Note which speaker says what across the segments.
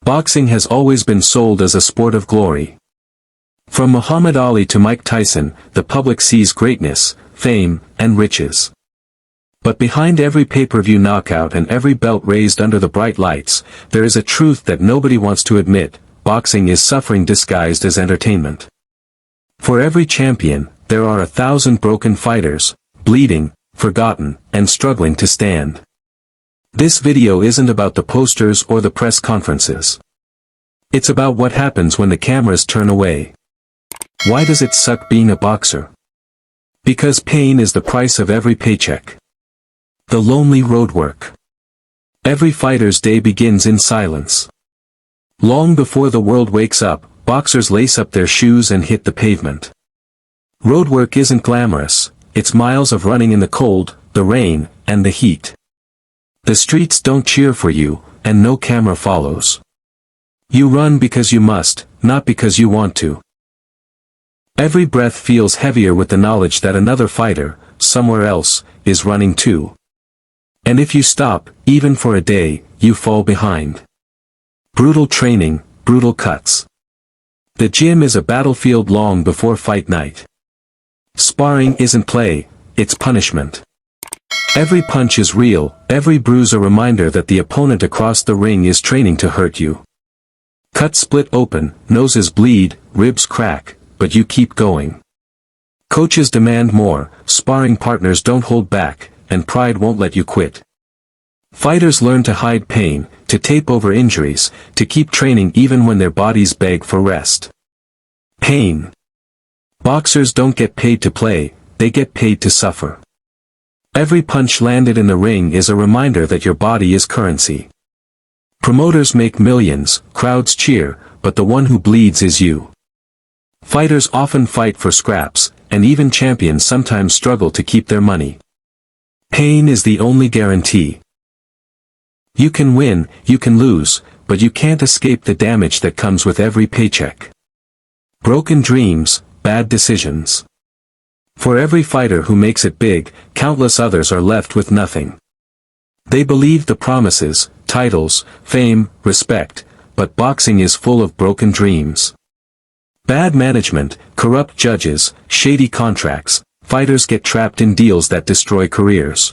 Speaker 1: Boxing has always been sold as a sport of glory. From Muhammad Ali to Mike Tyson, the public sees greatness, fame, and riches. But behind every pay-per-view knockout and every belt raised under the bright lights, there is a truth that nobody wants to admit: boxing is suffering disguised as entertainment. For every champion, there are 1,000 broken fighters, bleeding, forgotten, and struggling to stand. This video isn't about the posters or the press conferences. It's about what happens when the cameras turn away. Why does it suck being a boxer? Because pain is the price of every paycheck. The lonely roadwork. Every fighter's day begins in silence. Long before the world wakes up, boxers lace up their shoes and hit the pavement. Roadwork isn't glamorous, it's miles of running in the cold, the rain, and the heat. The streets don't cheer for you, and no camera follows. You run because you must, not because you want to. Every breath feels heavier with the knowledge that another fighter, somewhere else, is running too. And if you stop, even for a day, you fall behind. Brutal training, brutal cuts. The gym is a battlefield long before fight night. Sparring isn't play, it's punishment. Every punch is real, every bruise a reminder that the opponent across the ring is training to hurt you. Cuts split open, noses bleed, ribs crack, but you keep going. Coaches demand more, sparring partners don't hold back, and pride won't let you quit. Fighters learn to hide pain, to tape over injuries, to keep training even when their bodies beg for rest. Pain. Boxers don't get paid to play, they get paid to suffer. Every punch landed in the ring is a reminder that your body is currency. Promoters make millions, crowds cheer, but the one who bleeds is you. Fighters often fight for scraps, and even champions sometimes struggle to keep their money. Pain is the only guarantee. You can win, you can lose, but you can't escape the damage that comes with every paycheck. Broken dreams, bad decisions. For every fighter who makes it big, countless others are left with nothing. They believe the promises, titles, fame, respect, but boxing is full of broken dreams. Bad management, corrupt judges, shady contracts, fighters get trapped in deals that destroy careers.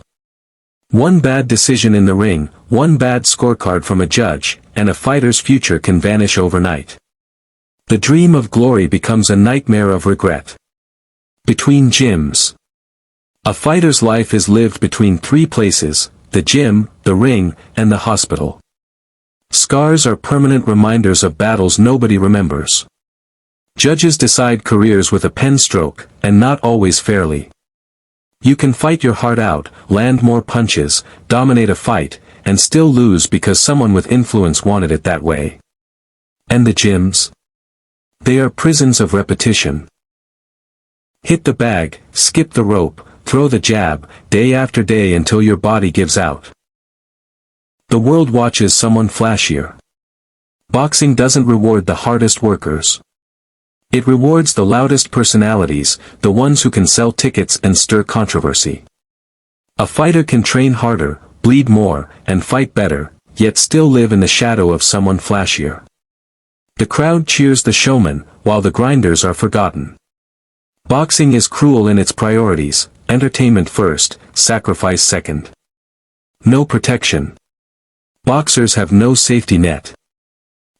Speaker 1: One bad decision in the ring, one bad scorecard from a judge, and a fighter's future can vanish overnight. The dream of glory becomes a nightmare of regret. Between gyms. A fighter's life is lived between three places: the gym, the ring, and the hospital. Scars are permanent reminders of battles nobody remembers. Judges decide careers with a pen stroke, and not always fairly. You can fight your heart out, land more punches, dominate a fight, and still lose because someone with influence wanted it that way. And the gyms? They are prisons of repetition. Hit the bag, skip the rope, throw the jab, day after day until your body gives out. The world watches someone flashier. Boxing doesn't reward the hardest workers. It rewards the loudest personalities, the ones who can sell tickets and stir controversy. A fighter can train harder, bleed more, and fight better, yet still live in the shadow of someone flashier. The crowd cheers the showman, while the grinders are forgotten. Boxing is cruel in its priorities: entertainment first, sacrifice second. No protection. Boxers have no safety net.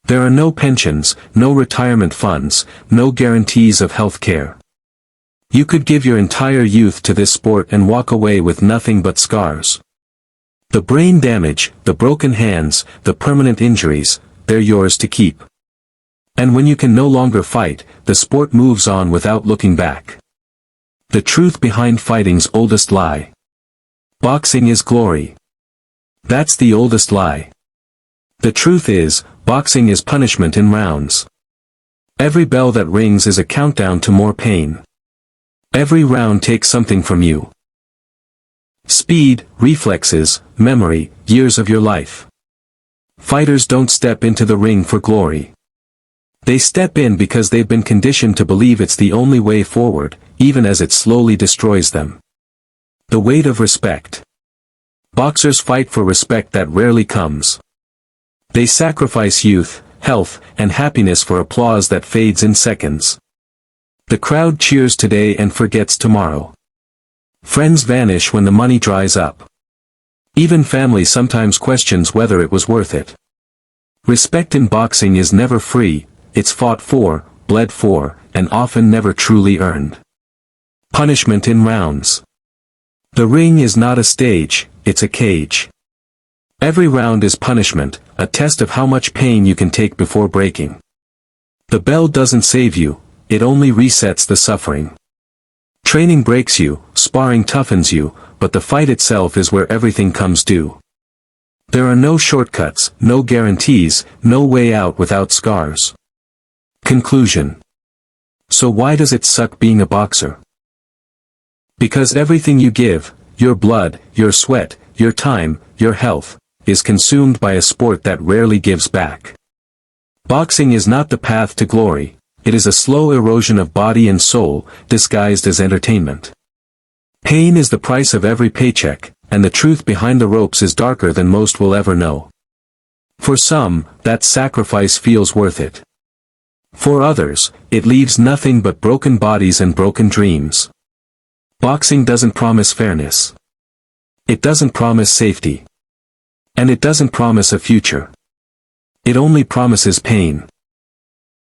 Speaker 1: There are no pensions, no retirement funds, no guarantees of health care. You could give your entire youth to this sport and walk away with nothing but scars. The brain damage, the broken hands, the permanent injuries, they're yours to keep. And when you can no longer fight, the sport moves on without looking back. The truth behind fighting's oldest lie. Boxing is glory. That's the oldest lie. The truth is, boxing is punishment in rounds. Every bell that rings is a countdown to more pain. Every round takes something from you. Speed, reflexes, memory, years of your life. Fighters don't step into the ring for glory. They step in because they've been conditioned to believe it's the only way forward, even as it slowly destroys them. The weight of respect. Boxers fight for respect that rarely comes. They sacrifice youth, health, and happiness for applause that fades in seconds. The crowd cheers today and forgets tomorrow. Friends vanish when the money dries up. Even family sometimes questions whether it was worth it. Respect in boxing is never free, it's fought for, bled for, and often never truly earned. Punishment in rounds. The ring is not a stage, it's a cage. Every round is punishment, a test of how much pain you can take before breaking. The bell doesn't save you, it only resets the suffering. Training breaks you, sparring toughens you, but the fight itself is where everything comes due. There are no shortcuts, no guarantees, no way out without scars. Conclusion. So why does it suck being a boxer? Because everything you give, your blood, your sweat, your time, your health, is consumed by a sport that rarely gives back. Boxing is not the path to glory, it is a slow erosion of body and soul, disguised as entertainment. Pain is the price of every paycheck, and the truth behind the ropes is darker than most will ever know. For some, that sacrifice feels worth it. For others, it leaves nothing but broken bodies and broken dreams. Boxing doesn't promise fairness. It doesn't promise safety. And it doesn't promise a future. It only promises pain.